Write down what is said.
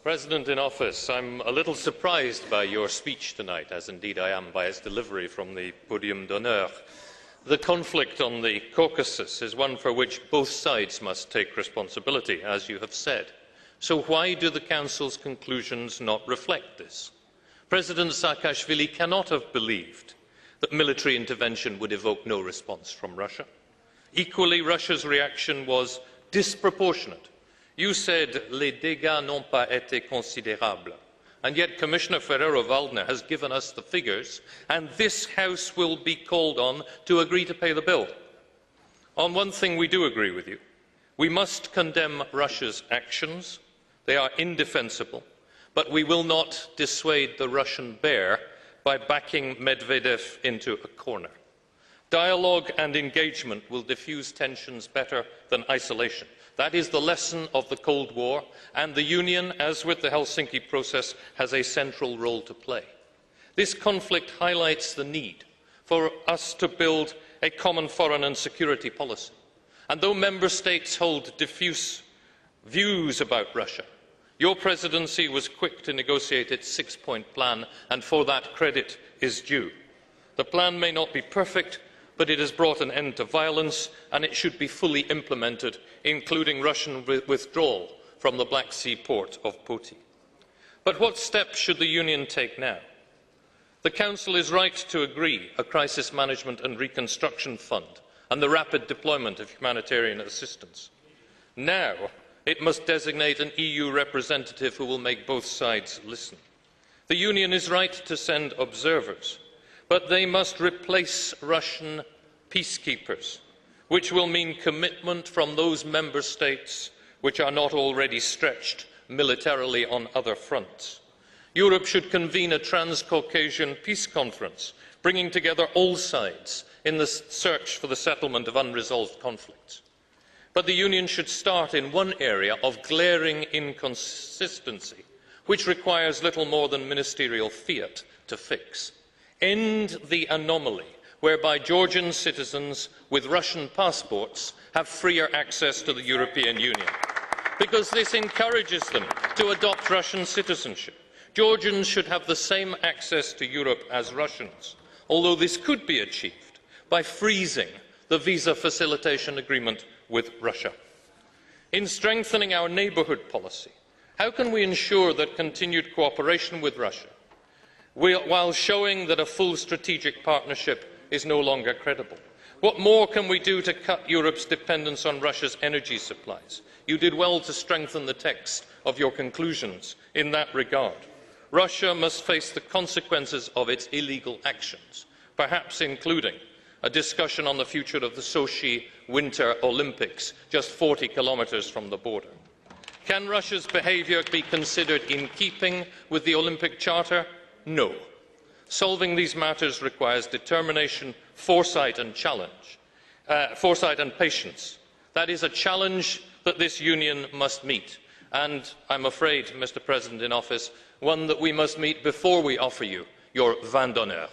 President in office, I'm a little surprised by your speech tonight, as indeed I am by its delivery from the podium d'honneur. The conflict on the Caucasus is one for which both sides must take responsibility, as you have said. So why do the Council's conclusions not reflect this? President Saakashvili cannot have believed that military intervention would evoke no response from Russia. Equally, Russia's reaction was disproportionate. You said, les dégâts n'ont pas été considérables. And yet Commissioner Ferrero-Waldner has given us the figures, and this House will be called on to agree to pay the bill. On one thing we do agree with you. We must condemn Russia's actions. They are indefensible, but we will not dissuade the Russian bear by backing Medvedev into a corner. Dialogue and engagement will diffuse tensions better than isolation. That is the lesson of the Cold War, and the Union, as with the Helsinki process, has a central role to play. This conflict highlights the need for us to build a common foreign and security policy. And though Member States hold diffuse views about Russia, your presidency was quick to negotiate its six-point plan, and for that credit is due. The plan may not be perfect, but it has brought an end to violence, and it should be fully implemented, including Russian withdrawal from the Black Sea port of Poti. But what steps should the Union take now? The Council is right to agree a crisis management and reconstruction fund and the rapid deployment of humanitarian assistance. Now, it must designate an EU representative who will make both sides listen. The Union is right to send observers, but they must replace Russian peacekeepers, which will mean commitment from those member states which are not already stretched militarily on other fronts. Europe should convene a trans-Caucasian peace conference, bringing together all sides in the search for the settlement of unresolved conflicts. But the Union should start in one area of glaring inconsistency, which requires little more than ministerial fiat to fix. End the anomaly whereby Georgian citizens with Russian passports have freer access to the European Union, because this encourages them to adopt Russian citizenship. Georgians should have the same access to Europe as Russians, although this could be achieved by freezing the visa facilitation agreement with Russia. In strengthening our neighbourhood policy, how can we ensure that continued cooperation with Russia, while showing that a full strategic partnership is no longer credible? What more can we do to cut Europe's dependence on Russia's energy supplies? You did well to strengthen the text of your conclusions in that regard. Russia must face the consequences of its illegal actions, perhaps including a discussion on the future of the Sochi Winter Olympics, just 40 kilometres from the border. Can Russia's behaviour be considered in keeping with the Olympic Charter? No. Solving these matters requires determination, foresight and patience. That is a challenge that this Union must meet, and I'm afraid, Mr. President in office, one that we must meet before we offer you your vin d'honneur.